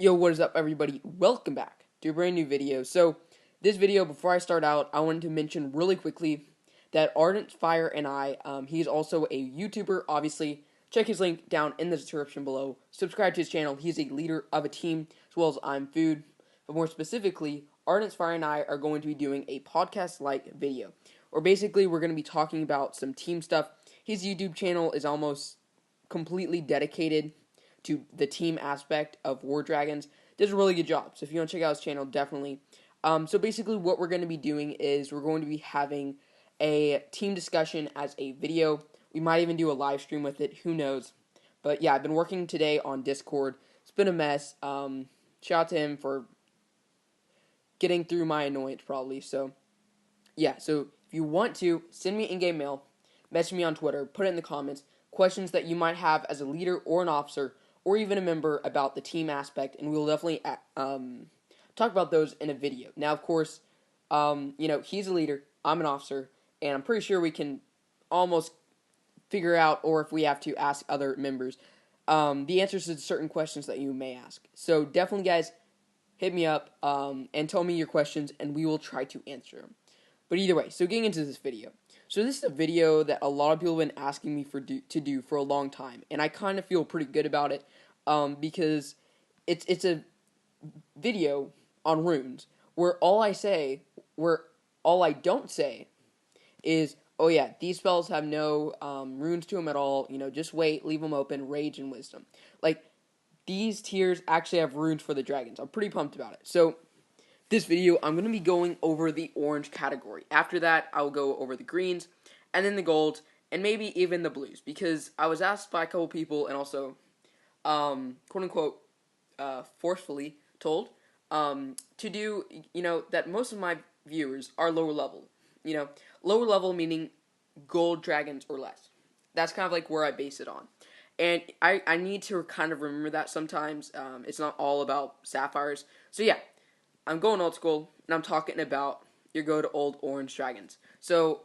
Yo, what is up, everybody? Welcome back to a brand new video. So, this video, before I start out, I wanted to mention really quickly that ArdentFire and he's also a YouTuber, obviously. Check his link down in the description below. Subscribe to his channel. He's a leader of a team, as well as I'm Food. But more specifically, ArdentFire and I are going to be doing a podcast-like video, where basically we're going to be talking about some team stuff. His YouTube channel is almost completely dedicated to the team aspect of War Dragons. Does a really good job. So if you want to check out his channel, definitely. So basically what we're going to be doing is we're going to be having a team discussion as a video. We might even do a live stream with it. Who knows? But yeah, I've been working today on Discord. It's been a mess. Shout out to him for getting through my annoyance probably. So yeah, so if you want to, send me in-game mail, message me on Twitter, put it in the comments, questions that you might have as a leader or an officer, or even a member about the team aspect, and we'll definitely talk about those in a video. Now, of course, he's a leader, I'm an officer, and I'm pretty sure we can almost figure out, or if we have to ask other members, the answers to certain questions that you may ask. So definitely, guys, hit me up and tell me your questions, and we will try to answer them. But either way, so getting into this video. So this is a video that a lot of people have been asking me to do for a long time, and I kind of feel pretty good about it, because it's a video on runes where all I don't say is, oh yeah, these spells have no runes to them at all. Just wait, leave them open, rage and wisdom. Like, these tiers actually have runes for the dragons. I'm pretty pumped about it. So this video, I'm going to be going over the orange category. After that, I'll go over the greens, and then the golds, and maybe even the blues. Because I was asked by a couple people, and also, quote-unquote, forcefully told, to do, that most of my viewers are lower level. Lower level meaning gold dragons or less. That's kind of like where I base it on. And I need to kind of remember that sometimes. It's not all about sapphires. So yeah. I'm going old school, and I'm talking about your go to old orange dragons. So,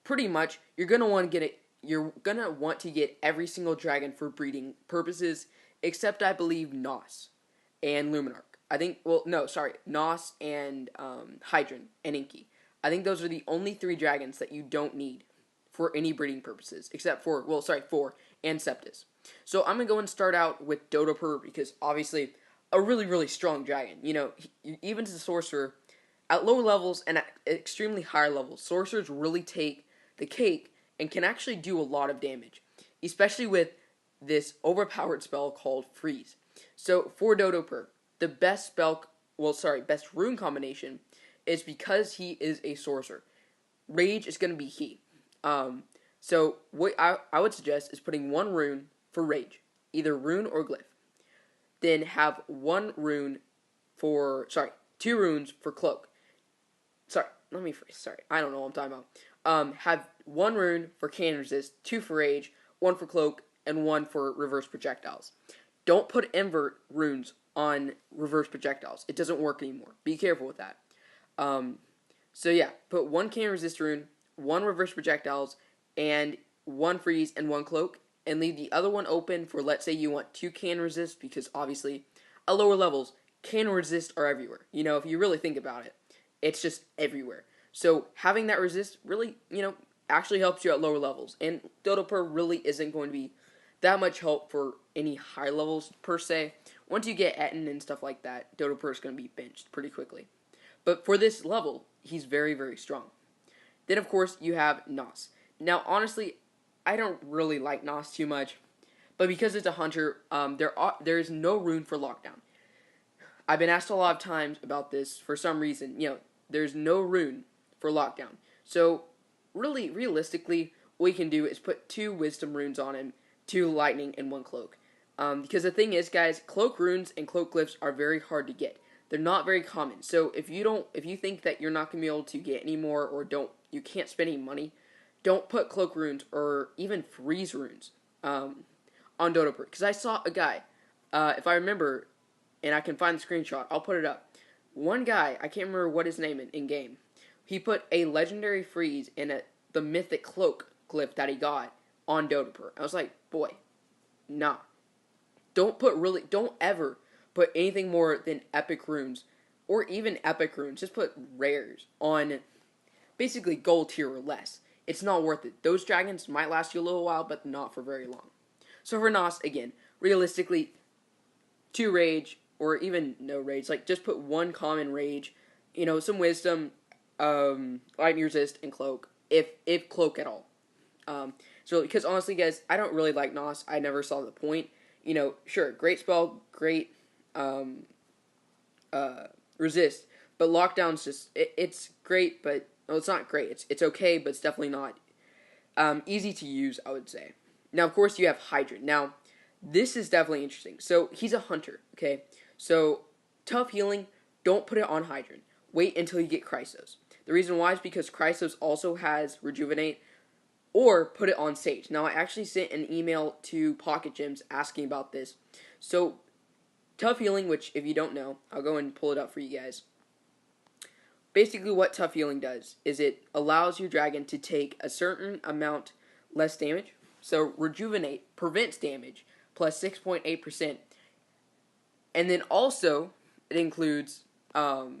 pretty much, you're gonna want to get every single dragon for breeding purposes, except I believe Nos and Luminarch. Nos and Hydran and Inky. I think those are the only three dragons that you don't need for any breeding purposes, except for and Septus. So I'm gonna go and start out with Dodo because obviously a really, really strong dragon. Even as a sorcerer, at lower levels and at extremely higher levels, sorcerers really take the cake and can actually do a lot of damage, especially with this overpowered spell called Freeze. So for Dodo the best best rune combination is because he is a sorcerer. Rage is going to be key. So what I would suggest is putting one rune for Rage, either rune or glyph. Then have two runes for Cloak. I don't know what I'm talking about. Have one rune for Can Resist, two for Rage, one for Cloak, and one for Reverse Projectiles. Don't put invert runes on Reverse Projectiles. It doesn't work anymore. Be careful with that. Put one Can Resist rune, one Reverse Projectiles, and one Freeze and one Cloak. And leave the other one open for, let's say you want two Can Resist, because obviously at lower levels, Can Resist are everywhere. If you really think about it, it's just everywhere. So having that resist really, actually helps you at lower levels. And Dodo really isn't going to be that much help for any high levels per se. Once you get Etten and stuff like that, Dodo is going to be benched pretty quickly. But for this level, he's very, very strong. Then of course you have Nos. Now honestly, I don't really like Nos too much, but because it's a hunter, there is no rune for lockdown. I've been asked a lot of times about this for some reason. There's no rune for lockdown. So really, realistically, what we can do is put two wisdom runes on him, two lightning, and one cloak. Because the thing is, guys, cloak runes and cloak glyphs are very hard to get. They're not very common. So if you think that you're not gonna be able to get any more, or you can't spend any money, don't put cloak runes or even freeze runes on Dodo because I saw a guy, if I remember, and I can find the screenshot, I'll put it up. One guy, I can't remember what his name in game, he put a legendary freeze in the mythic cloak glyph that he got on Dodo. I was like, boy, nah. Don't ever put anything more than epic runes, or even epic runes. Just put rares on basically gold tier or less. It's not worth it. Those dragons might last you a little while, but not for very long. So for Nos, again, realistically, 2 rage, or even no rage. Like, just put 1 common rage, some wisdom, lightning resist, and cloak, if cloak at all. So, because honestly, guys, I don't really like Nos. I never saw the point. Sure, great spell, great resist, but lockdown's just, it's great, but, well, it's not great. It's okay, but it's definitely not easy to use, I would say. Now, of course, you have Hydrant. Now, this is definitely interesting. So, he's a hunter, okay? So, tough healing, don't put it on Hydrant. Wait until you get Chrysos. The reason why is because Chrysos also has Rejuvenate, or put it on Sage. Now, I actually sent an email to Pocket Gems asking about this. So, tough healing, which, if you don't know, I'll go and pull it up for you guys. Basically, what tough healing does is it allows your dragon to take a certain amount less damage. So, Rejuvenate prevents damage, plus 6.8%. And then also, it includes, the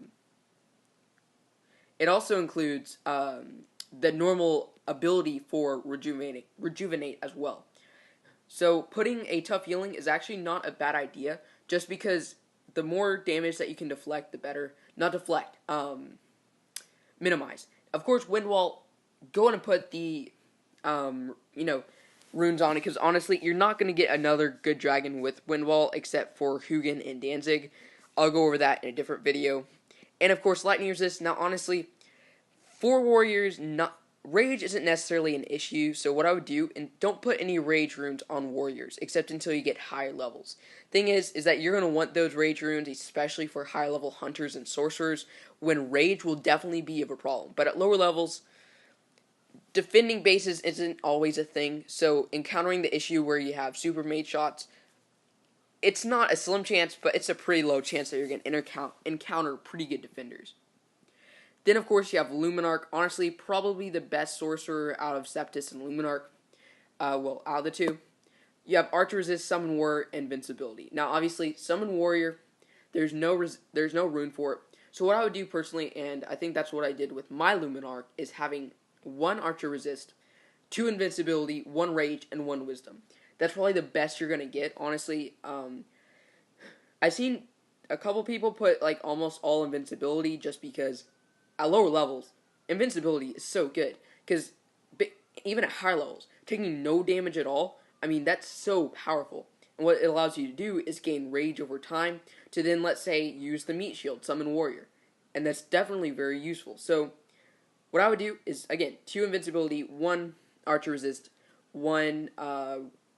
normal ability for rejuvenate as well. So, putting a tough healing is actually not a bad idea, just because the more damage that you can deflect, the better. Not deflect, minimize. Of course, Wind Wall, go ahead and put the, runes on it, because honestly, you're not going to get another good dragon with Wind Wall except for Hugin and Danzig. I'll go over that in a different video. And of course, Lightning Resist. Now, honestly, for warriors, rage isn't necessarily an issue, so what I would do, and don't put any rage runes on warriors, except until you get higher levels. Thing is that you're going to want those rage runes, especially for high level hunters and sorcerers, when rage will definitely be of a problem. But at lower levels, defending bases isn't always a thing, so encountering the issue where you have super mage shots, it's not a slim chance, but it's a pretty low chance that you're going to encounter pretty good defenders. Then, of course, you have Luminarch. Honestly, probably the best sorcerer out of Septis and Luminarch. Out of the two. You have Archer Resist, Summon Warrior, and Invincibility. Now, obviously, Summon Warrior, there's no rune for it. So what I would do personally, and I think that's what I did with my Luminarch, is having 1 Archer Resist, 2 Invincibility, 1 Rage, and 1 Wisdom. That's probably the best you're going to get, honestly. I've seen a couple people put, like, almost all Invincibility just because at lower levels, Invincibility is so good. Because even at higher levels, taking no damage at all, I mean, that's so powerful. And what it allows you to do is gain Rage over time to then, let's say, use the Meat Shield, Summon Warrior. And that's definitely very useful. So, what I would do is, again, 2 Invincibility, 1 Archer Resist, 1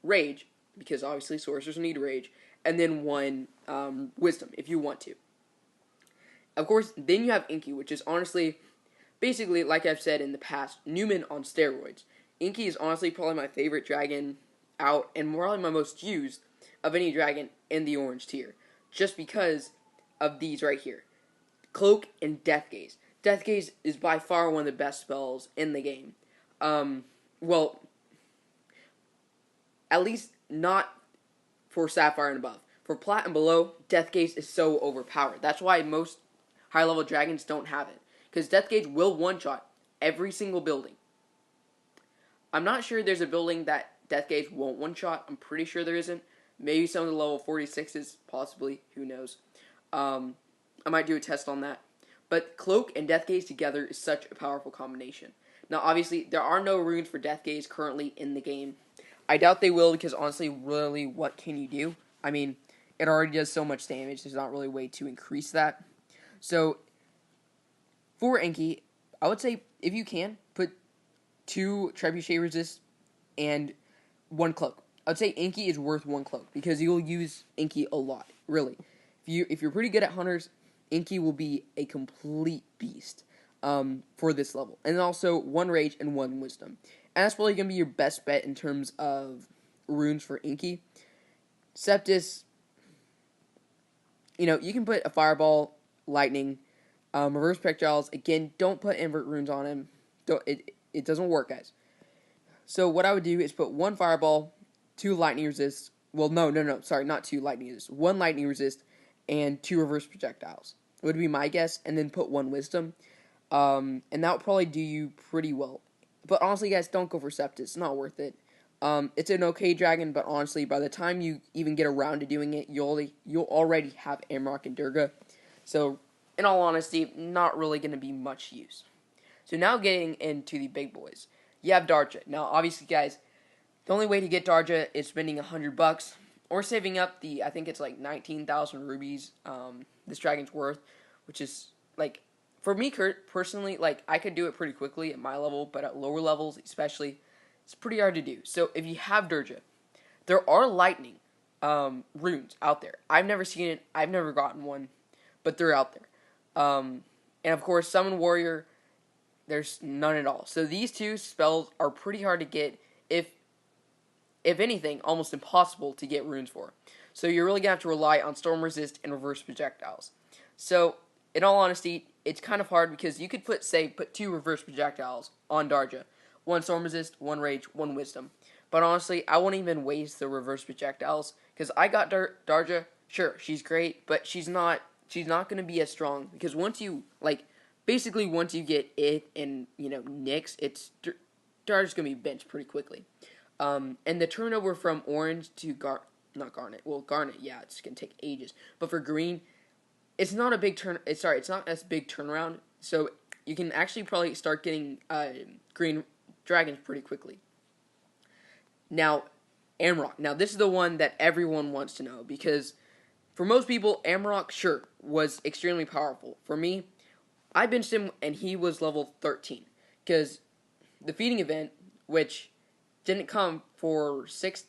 Rage, because obviously sorcerers need Rage, and then 1 Wisdom, if you want to. Of course, then you have Inky, which is honestly, basically, like I've said in the past, Newman on steroids. Inky is honestly probably my favorite dragon out, and probably my most used of any dragon in the orange tier, just because of these right here. Cloak and Death Gaze. Death Gaze is by far one of the best spells in the game. Well, at least not for Sapphire and above. For Plat and below, Death Gaze is so overpowered. That's why most high-level dragons don't have it. Because Death Gaze will one-shot every single building. I'm not sure there's a building that Death Gaze won't one-shot. I'm pretty sure there isn't. Maybe some of the level 46s, possibly. Who knows? I might do a test on that. But Cloak and Death Gaze together is such a powerful combination. Now, obviously, there are no runes for Death Gaze currently in the game. I doubt they will, because honestly, really, what can you do? I mean, it already does so much damage. There's not really a way to increase that. So, for Inky, I would say, if you can, put 2 Trebuchet Resist and 1 Cloak. I would say Inky is worth 1 Cloak, because you'll use Inky a lot, really. If you're pretty good at Hunters, Inky will be a complete beast for this level. And also, 1 Rage and 1 Wisdom. And that's probably going to be your best bet in terms of runes for Inky. Septis, you can put a Fireball, Lightning, Reverse Projectiles. Again, don't put invert runes on him. It doesn't work, guys. So what I would do is put 1 Fireball, 2 Lightning Resist. Well, no, sorry, not 2 Lightning Resist. 1 Lightning Resist, and 2 reverse projectiles. Would be my guess, and then put 1 wisdom. And that would probably do you pretty well. But honestly, guys, don't go for Septus. It's not worth it. It's an okay dragon, but honestly, by the time you even get around to doing it, you'll already have Amarok and Durga. So, in all honesty, not really going to be much use. So now getting into the big boys. You have Darja. Now, obviously, guys, the only way to get Darja is spending $100 or saving up I think it's like 19,000 rubies this dragon's worth, which is, like, for me personally, like, I could do it pretty quickly at my level, but at lower levels especially, it's pretty hard to do. So if you have Darja, there are lightning runes out there. I've never seen it. I've never gotten one, but they're out there. And of course, Summon Warrior, there's none at all. So these 2 spells are pretty hard to get, if anything, almost impossible to get runes for. So you're really going to have to rely on Storm Resist and Reverse Projectiles. So, in all honesty, it's kind of hard because you could put 2 Reverse Projectiles on Darja. 1 Storm Resist, 1 Rage, 1 Wisdom. But honestly, I wouldn't even waste the Reverse Projectiles, because I got Darja. Sure, she's great, but she's not going to be as strong, because once you get it and, Nyx, Darja's going to be benched pretty quickly. And the turnover from orange to Garnet, yeah, it's going to take ages. But for green, it's not a big it's not as big turnaround, so you can actually probably start getting green dragons pretty quickly. Now, Amarok. Now, this is the one that everyone wants to know, because for most people, Amarok, sure, was extremely powerful. For me, I benched him, and he was level 13, because the feeding event, which didn't come for 6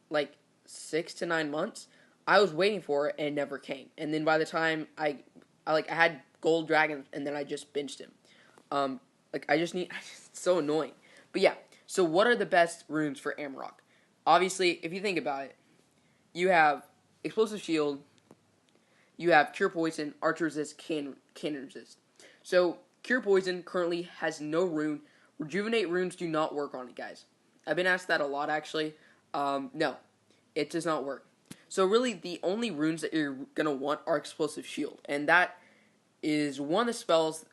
to 9 months, I was waiting for it, and it never came. And then by the time I had gold dragons, and then I just benched him. It's so annoying. But yeah, so what are the best runes for Amarok? Obviously, if you think about it, you have Explosive Shield, you have Cure Poison, Archer Resist, Cannon Resist. So, Cure Poison currently has no rune. Rejuvenate runes do not work on it, guys. I've been asked that a lot, actually. No, it does not work. So really, the only runes that you're going to want are Explosive Shield. And that is one of the spells,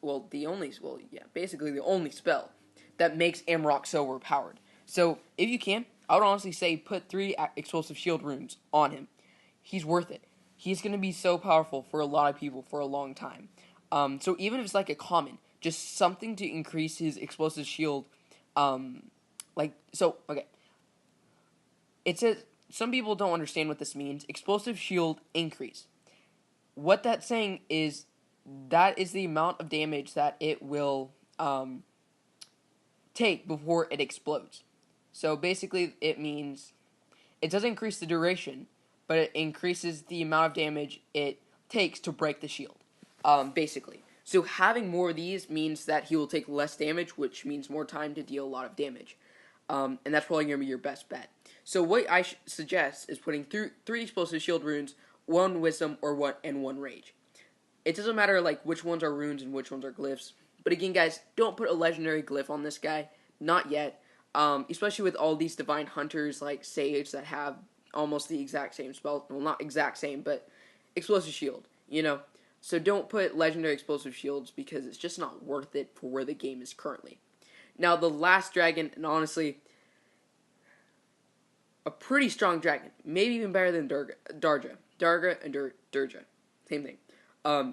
basically the only spell that makes Amarok so overpowered. So, if you can, I would honestly say put 3 Explosive Shield runes on him. He's worth it. He's going to be so powerful for a lot of people for a long time. So even if it's like a common, just something to increase his Explosive Shield, okay. It says, some people don't understand what this means. Explosive Shield increase. What that's saying is, that is the amount of damage that it will take before it explodes. So basically, it means it doesn't increase the duration, but it increases the amount of damage it takes to break the shield. Basically. So having more of these means that he will take less damage, which means more time to deal a lot of damage. And that's probably going to be your best bet. So what I suggest is putting 3 Explosive Shield runes, 1 Wisdom, or 1 Rage. It doesn't matter which ones are runes and which ones are glyphs. But again, guys, don't put a legendary glyph on this guy. Not yet. Especially with all these Divine Hunters like Sage that have almost the exact same spell. Well, not exact same, but Explosive Shield, So don't put legendary Explosive Shields, because it's just not worth it for where the game is currently. Now, the last dragon, and honestly, a pretty strong dragon. Maybe even better than Darja. Darga and Durja. Same thing.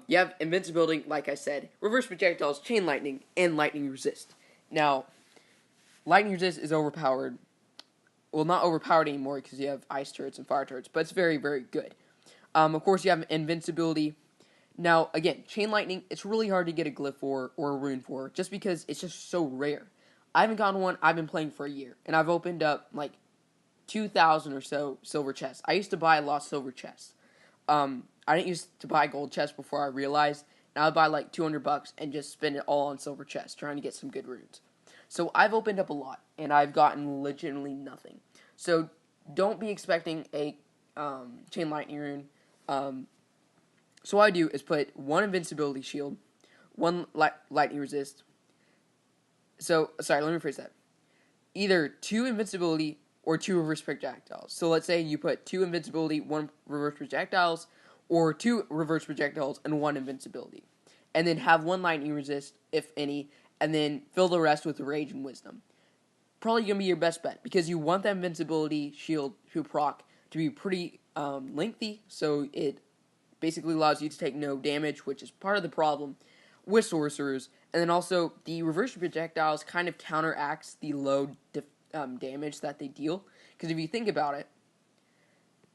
You have Invincibility, like I said, Reverse Projectiles, Chain Lightning, and Lightning Resist. Now, Lightning Resist is overpowered. Well, not overpowered anymore, because you have Ice Turrets and Fire Turrets, but it's very, very good. Of course, you have Invincibility. Now, again, Chain Lightning, it's really hard to get a glyph for, or a rune for, just because it's just so rare. I haven't gotten one. I've been playing for a year, and I've opened up, 2,000 or so silver chests. I used to buy a lot of silver chests. I didn't used to buy gold chests before I realized. Now I buy $200 and just spend it all on silver chests, trying to get some good runes. So I've opened up a lot, and I've gotten legitimately nothing. So don't be expecting a Chain Lightning rune. So what I do is put 1 Invincibility Shield, 1 Lightning Resist. So, sorry, let me rephrase that. Either 2 Invincibility or 2 Reverse Projectiles. So let's say you put 2 Invincibility, 1 Reverse Projectiles, or 2 reverse projectiles and 1 invincibility. And then have 1 lightning resist, if any, and then fill the rest with rage and wisdom. Probably going to be your best bet, because you want that invincibility shield to proc to be pretty lengthy, so it basically allows you to take no damage, which is part of the problem with sorcerers. And then also, the reverse projectiles kind of counteracts the low damage that they deal, because if you think about it,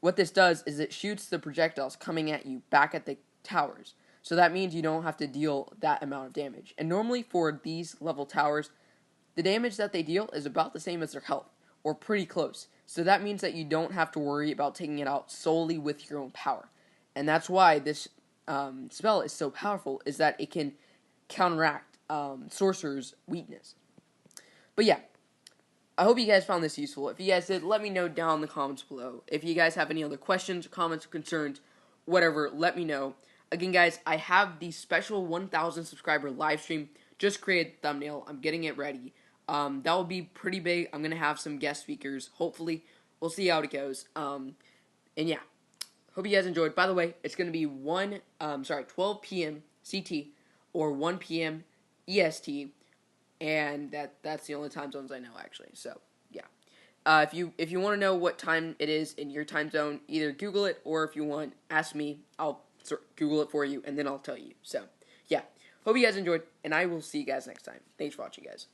what this does is it shoots the projectiles coming at you back at the towers. So that means you don't have to deal that amount of damage. And normally for these level towers, the damage that they deal is about the same as their health, or pretty close. So that means that you don't have to worry about taking it out solely with your own power. And that's why this spell is so powerful, is that it can counteract Sorcerer's weakness. But yeah, I hope you guys found this useful. If you guys did, let me know down in the comments below. If you guys have any other questions, comments, concerns, whatever, let me know. Again, guys, I have the special 1,000 subscriber live stream. Just created the thumbnail. I'm getting it ready. That will be pretty big. I'm going to have some guest speakers, hopefully. We'll see how it goes. And yeah, hope you guys enjoyed. By the way, it's going to be 12 p.m. CT or 1 p.m. EST. And that's the only time zones I know, actually. So, yeah. If you want to know what time it is in your time zone, either Google it, or if you want, ask me. I'll Google it for you, and then I'll tell you. So, yeah. Hope you guys enjoyed, and I will see you guys next time. Thanks for watching, guys.